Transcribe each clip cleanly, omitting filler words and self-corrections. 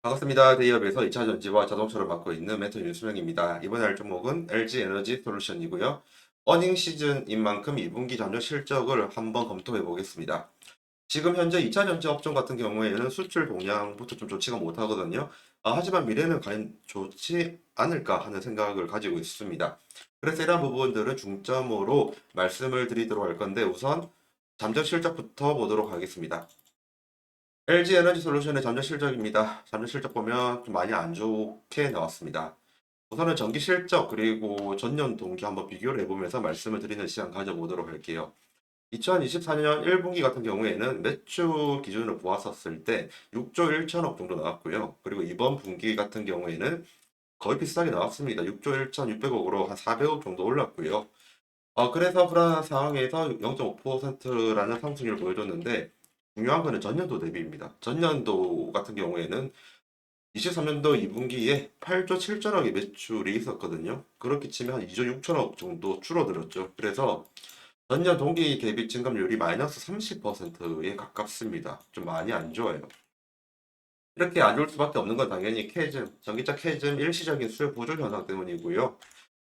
반갑습니다. 대기업에서 2차 전지와 자동차를 맡고 있는 멘토 윤수명입니다. 이번에 할 종목은 LG 에너지 솔루션이고요. 어닝 시즌인 만큼 2분기 잠정 실적을 한번 검토해 보겠습니다. 지금 현재 2차 전지 업종 같은 경우에는 수출 동향부터 좀 좋지가 못하거든요. 하지만 미래는 과연 좋지 않을까 하는 생각을 가지고 있습니다. 그래서 이런 부분들은 중점으로 말씀을 드리도록 할 건데 우선 잠정 실적부터 보도록 하겠습니다. LG 에너지 솔루션의 잠재 실적입니다. 잠재 실적 보면 좀 많이 안 좋게 나왔습니다. 우선은 전기 실적 그리고 전년 동기 한번 비교를 해보면서 말씀을 드리는 시간 가져보도록 할게요. 2024년 1분기 같은 경우에는 매출 기준으로 보았었을 때 6조 1천억 정도 나왔고요. 그리고 이번 분기 같은 경우에는 거의 비슷하게 나왔습니다. 6조 1,600억으로 한 400억 정도 올랐고요. 그래서 불안한 상황에서 0.5%라는 상승률을 보여줬는데 중요한 거는 전년도 대비입니다. 전년도 같은 경우에는 23년도 2분기에 8조 7천억의 매출이 있었거든요. 그렇게 치면 한 2조 6천억 정도 줄어들었죠. 그래서 전년 동기 대비 증감률이 마이너스 30%에 가깝습니다. 좀 많이 안 좋아요. 이렇게 안 좋을 수밖에 없는 건 당연히 캐즘, 전기차 캐즘 일시적인 수요 부족 현상 때문이고요.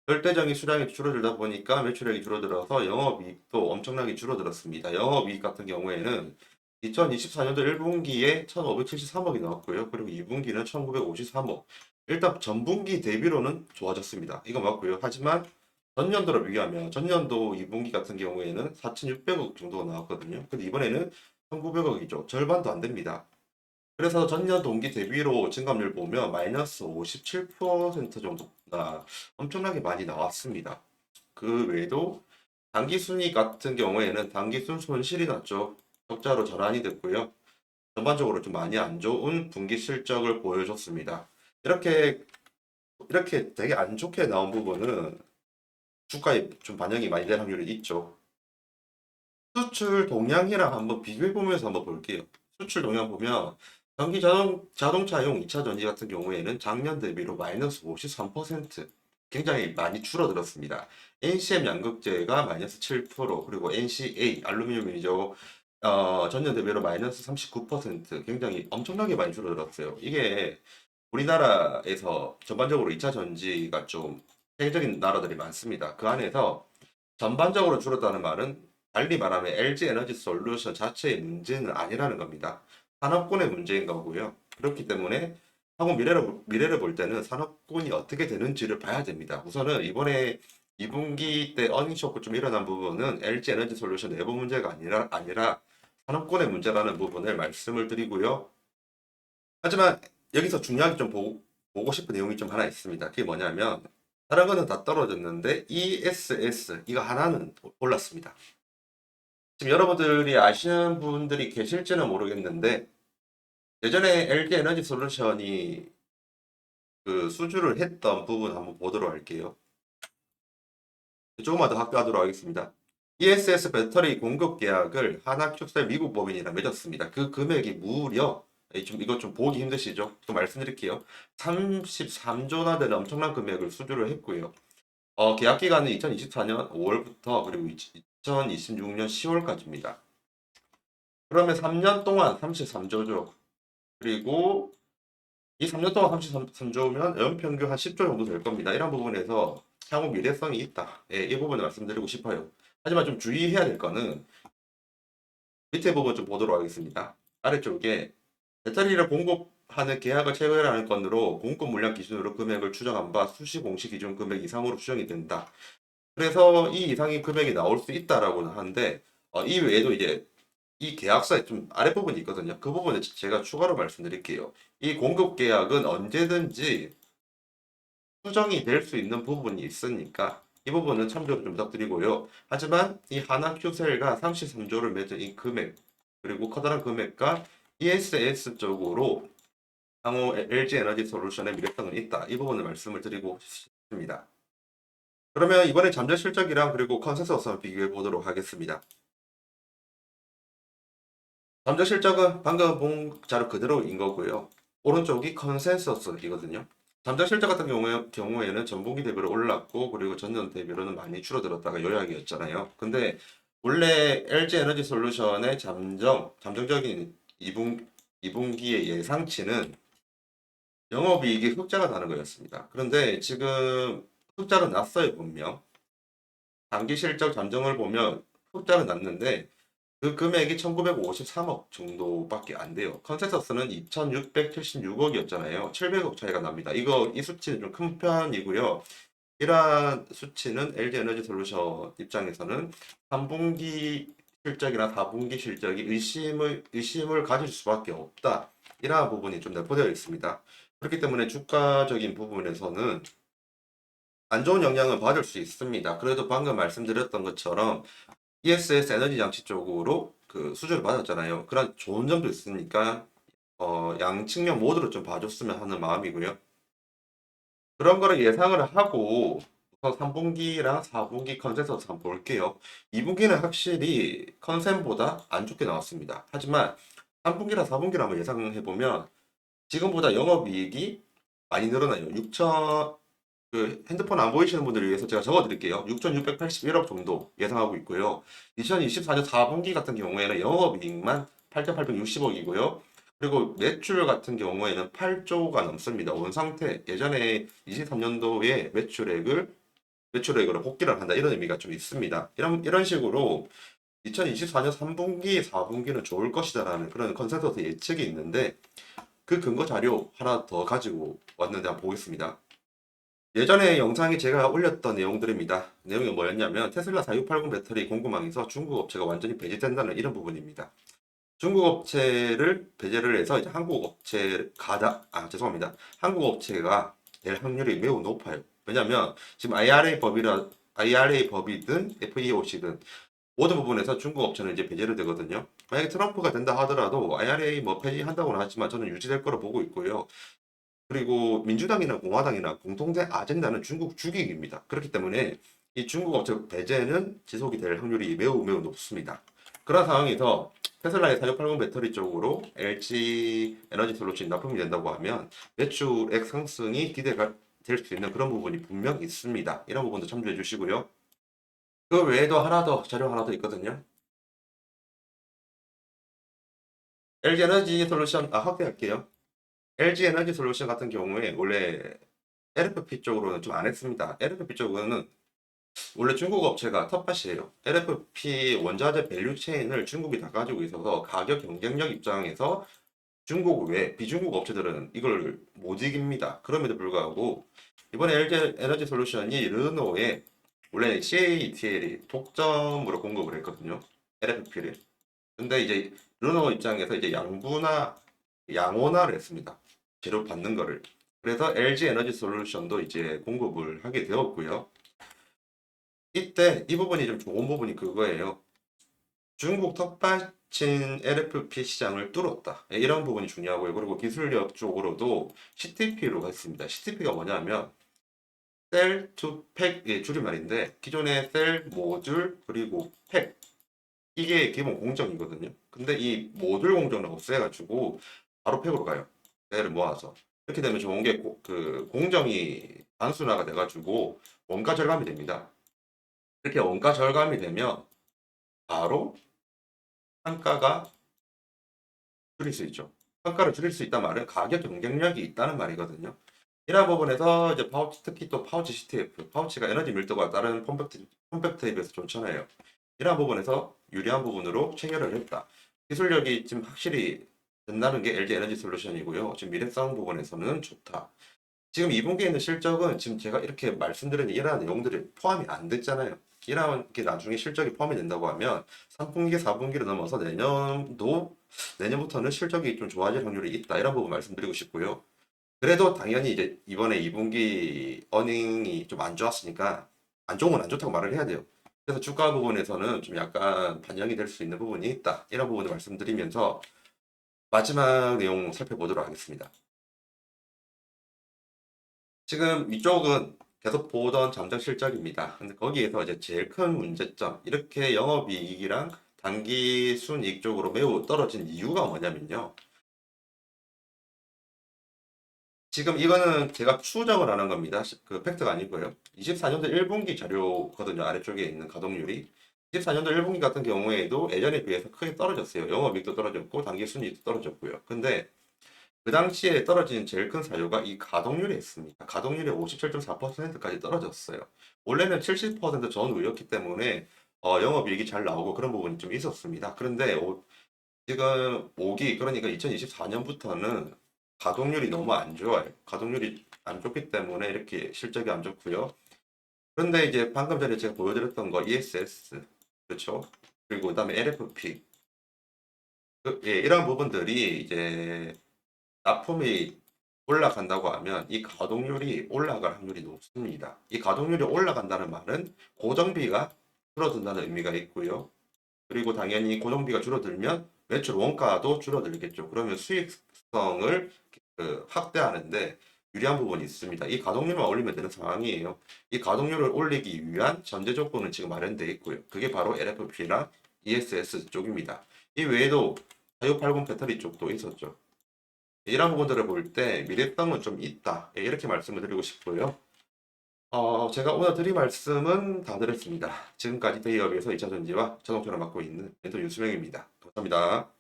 절대적인 수량이 줄어들다 보니까 매출액이 줄어들어서 영업이익도 엄청나게 줄어들었습니다. 영업이익 같은 경우에는 2024년도 1분기에 1,573억이 나왔고요. 그리고 2분기는 1,953억. 일단 전분기 대비로는 좋아졌습니다. 이거 맞고요. 하지만 전년도로 비교하면 전년도 2분기 같은 경우에는 4,600억 정도가 나왔거든요. 근데 이번에는 1,900억이죠. 절반도 안 됩니다. 그래서 전년 동기 대비로 증감률 보면 마이너스 57% 정도가 엄청나게 많이 나왔습니다. 그 외에도 당기순이익 같은 경우에는 당기순 손실이 났죠. 적자로 전환이 됐고요. 전반적으로 좀 많이 안 좋은 분기 실적을 보여줬습니다. 이렇게 이렇게 되게 안 좋게 나온 부분은 주가에 좀 반영이 많이 될 확률이 있죠. 수출 동향이랑 한번 비교해 보면서 한번 볼게요. 수출 동향 보면 자동차용 2차 전지 같은 경우에는 작년 대비로 마이너스 53% 굉장히 많이 줄어들었습니다. NCM 양극재가 마이너스 7% 그리고 NCA 알루미늄이죠. 전년 대비로 마이너스 39% 굉장히 엄청나게 많이 줄어들었어요. 이게 우리나라에서 전반적으로 2차 전지가 좀 세계적인 나라들이 많습니다. 그 안에서 전반적으로 줄었다는 말은 달리 말하면 LG 에너지 솔루션 자체의 문제는 아니라는 겁니다. 산업군의 문제인 거고요. 그렇기 때문에 향후 미래를 볼 때는 산업군이 어떻게 되는지를 봐야 됩니다. 우선은 이번에 2분기 때 어닝 쇼크 좀 일어난 부분은 LG 에너지 솔루션 내부 문제가 아니라 산업군의 문제라는 부분을 말씀을 드리고요. 하지만 여기서 중요하게 좀 보고 싶은 내용이 좀 하나 있습니다. 그게 뭐냐면 다른 거는 다 떨어졌는데 ESS 이거 하나는 올랐습니다. 지금 여러분들이 아시는 분들이 계실지는 모르겠는데 예전에 LG 에너지 솔루션이 그 수주를 했던 부분 한번 보도록 할게요. 조금만 더 확대하도록 하겠습니다. ESS 배터리 공급 계약을 하나큐셀 미국 법인이랑 맺었습니다. 그 금액이 무려 이것 좀 보기 힘드시죠? 또 말씀드릴게요. 33조나 되는 엄청난 금액을 수주를 했고요. 계약 기간은 2024년 5월부터 그리고 2026년 10월까지입니다. 그러면 3년 동안 33조죠. 그리고 이 3년 동안 33조면 연평균 한 10조 정도 될 겁니다. 이런 부분에서 향후 미래성이 있다. 예, 이 부분을 말씀드리고 싶어요. 하지만 좀 주의해야 될 거는 밑에 부분 좀 보도록 하겠습니다. 아래쪽에 배터리를 공급하는 계약을 체결하는 건으로 공급 물량 기준으로 금액을 추정한 바 수시 공시 기준 금액 이상으로 추정이 된다. 그래서 이 이상의 금액이 나올 수 있다라고는 하는데 이 외에도 이제 이 계약서에 좀 아랫부분이 있거든요. 그 부분을 제가 추가로 말씀드릴게요. 이 공급 계약은 언제든지 수정이 될 수 있는 부분이 있으니까 이 부분은 참조를 좀 부탁드리고요. 하지만 이 하나큐셀과 33조를 맺은 이 금액 그리고 커다란 금액과 ESS 쪽으로 향후 LG 에너지 솔루션의 미래성은 있다. 이 부분을 말씀을 드리고 싶습니다. 그러면 이번에 잠재 실적이랑 그리고 컨센서스 한번 비교해 보도록 하겠습니다. 잠재 실적은 방금 본 자료 그대로인 거고요. 오른쪽이 컨센서스이거든요. 잠재 실적 같은 경우에는 전분기 대비로 올랐고 그리고 전년 대비로는 많이 줄어들었다가 요약이었잖아요. 근데 원래 LG 에너지 솔루션의 잠정적인 2분기의 예상치는 영업이익이 흑자가 나는 거였습니다. 그런데 지금 흑자는 났어요, 분명. 단기 실적 잠정을 보면 흑자는 났는데 그 금액이 1953억 정도밖에 안 돼요. 컨센서스는 2676억이었잖아요. 700억 차이가 납니다. 이 수치는 좀 큰 편이고요. 이러한 수치는 LG에너지솔루션 입장에서는 3분기 실적이나 4분기 실적이 의심을 가질 수밖에 없다. 이러한 부분이 좀 내포되어 있습니다. 그렇기 때문에 주가적인 부분에서는 안 좋은 영향을 받을 수 있습니다. 그래도 방금 말씀드렸던 것처럼 ESS 에너지 장치 쪽으로 그 수주를 받았잖아요. 그런 좋은 점도 있으니까 양 측면 모두로 좀 봐줬으면 하는 마음이고요. 그런 거를 예상을 하고 우선 3분기랑 4분기 컨센서스 한번 볼게요. 2분기는 확실히 컨센보다 안 좋게 나왔습니다. 하지만 3분기랑 4분기를 한번 예상해 보면 지금보다 영업이익이 많이 늘어나요. 6천 그 핸드폰 안 보이시는 분들을 위해서 제가 적어 드릴게요. 6,681억 정도 예상하고 있고요. 2024년 4분기 같은 경우에는 영업이익만 8,860억이고요. 그리고 매출 같은 경우에는 8조가 넘습니다. 원 상태. 예전에 23년도에 매출액으로 복귀를 한다. 이런 의미가 좀 있습니다. 이런 식으로 2024년 3분기, 4분기는 좋을 것이다라는 그런 컨센서스 예측이 있는데 그 근거 자료 하나 더 가지고 왔는데 한번 보겠습니다. 예전에 영상에 제가 올렸던 내용들입니다. 내용이 뭐였냐면 테슬라 4680 배터리 공급망에서 중국 업체가 완전히 배제된다는 이런 부분입니다. 중국 업체를 배제를 해서 이제 죄송합니다. 한국 업체가 될 확률이 매우 높아요. 왜냐하면 지금 IRA 법이든 FEOC든 모든 부분에서 중국 업체는 이제 배제를 되거든요. 만약에 트럼프가 된다 하더라도 IRA 뭐 폐지한다고는 하지만 저는 유지될 거로 보고 있고요. 그리고 민주당이나 공화당이나 공통된 아젠다는 중국 죽이기입니다. 그렇기 때문에 이 중국 업체 배제는 지속이 될 확률이 매우 높습니다. 그런 상황에서 테슬라의 4680 배터리 쪽으로 LG 에너지 솔루션이 납품이 된다고 하면 매출액 상승이 기대가 될 수 있는 그런 부분이 분명 있습니다. 이런 부분도 참조해 주시고요. 그 외에도 자료 하나 더 있거든요. LG 에너지 솔루션, 확대할게요. LG 에너지 솔루션 같은 경우에 원래 LFP 쪽으로는 좀 안 했습니다. LFP 쪽은 원래 중국 업체가 텃밭이에요. LFP 원자재 밸류 체인을 중국이 다 가지고 있어서 가격 경쟁력 입장에서 중국 외 비중국 업체들은 이걸 못 이깁니다. 그럼에도 불구하고 이번에 LG 에너지 솔루션이 르노에 원래 CATL이 독점으로 공급을 했거든요. LFP를. 근데 이제 르노 입장에서 이제 양온화를 했습니다. 재료 받는 거를. 그래서 LG 에너지 솔루션도 이제 공급을 하게 되었고요. 이때 이 부분이 좀 좋은 부분이 그거예요. 중국 텃밭인 LFP 시장을 뚫었다. 이런 부분이 중요하고요. 그리고 기술력 쪽으로도 CTP로 했습니다. CTP가 뭐냐면 셀 투 팩의 줄임말인데 기존의 셀, 모듈, 그리고 팩 이게 기본 공정이거든요. 근데 이 모듈 공정을 없애가지고 바로 팩으로 가요. 셀을 모아서. 이렇게 되면 좋은 게 그 공정이 단순화가 돼가지고 원가 절감이 됩니다. 이렇게 원가 절감이 되면 바로 단가가 줄일 수 있죠. 단가를 줄일 수 있단 말은 가격 경쟁력이 있다는 말이거든요. 이런 부분에서 이제 파우치, 특히 또 파우치 CTF, 파우치가 에너지 밀도가 다른 폼팩트에 비해서 좋잖아요. 이런 부분에서 유리한 부분으로 체결을 했다. 기술력이 지금 확실히 된다는 게 LG 에너지 솔루션이고요. 지금 미래성 부분에서는 좋다. 지금 2분기에 있는 실적은 지금 제가 이렇게 말씀드린 이러한 내용들이 포함이 안 됐잖아요. 이렇게 나중에 실적이 포함이 된다고 하면 3분기, 4분기를 넘어서 내년부터는 실적이 좀 좋아질 확률이 있다. 이런 부분 말씀드리고 싶고요. 그래도 당연히 이제 이번에 2분기 어닝이 좀 안 좋았으니까 안 좋은 건 안 좋다고 말을 해야 돼요. 그래서 주가 부분에서는 좀 약간 반영이 될 수 있는 부분이 있다. 이런 부분을 말씀드리면서 마지막 내용 살펴보도록 하겠습니다. 지금 이쪽은 계속 보던 잠정 실적입니다. 근데 거기에서 이제 제일 큰 문제점, 이렇게 영업이익이랑 단기 순이익 쪽으로 매우 떨어진 이유가 뭐냐면요. 지금 이거는 제가 추정을 하는 겁니다. 그 팩트가 아니고요. 24년도 1분기 자료거든요. 아래쪽에 있는 가동률이. 24년도 1분기 같은 경우에도 예전에 비해서 크게 떨어졌어요. 영업이익도 떨어졌고 단기 순이익도 떨어졌고요. 근데 그 당시에 떨어진 제일 큰 사유가 이 가동률에 있습니다. 가동률이 57.4%까지 떨어졌어요. 원래는 70% 전후였기 때문에 영업이익이 잘 나오고 그런 부분이 좀 있었습니다. 그런데 지금 5기, 그러니까 2024년부터는 가동률이 너무 안 좋아요. 가동률이 안 좋기 때문에 이렇게 실적이 안 좋고요. 그런데 이제 방금 전에 제가 보여드렸던 거 ESS, 그렇죠? 그리고 그다음에 LFP, 이런 부분들이 이제 납품이 올라간다고 하면 이 가동률이 올라갈 확률이 높습니다. 이 가동률이 올라간다는 말은 고정비가 줄어든다는 의미가 있고요. 그리고 당연히 고정비가 줄어들면 매출 원가도 줄어들겠죠. 그러면 수익성을 확대하는데 유리한 부분이 있습니다. 이 가동률만 올리면 되는 상황이에요. 이 가동률을 올리기 위한 전제 조건은 지금 마련되어 있고요. 그게 바로 LFP나 ESS 쪽입니다. 이 외에도 4680 배터리 쪽도 있었죠. 이런 부분들을 볼 때 미래성은 좀 있다. 이렇게 말씀을 드리고 싶고요. 제가 오늘 드린 말씀은 다 드렸습니다. 지금까지 대기업에서 2차 전지와 자동차를 맡고 있는 멘토 윤수명입니다. 감사합니다.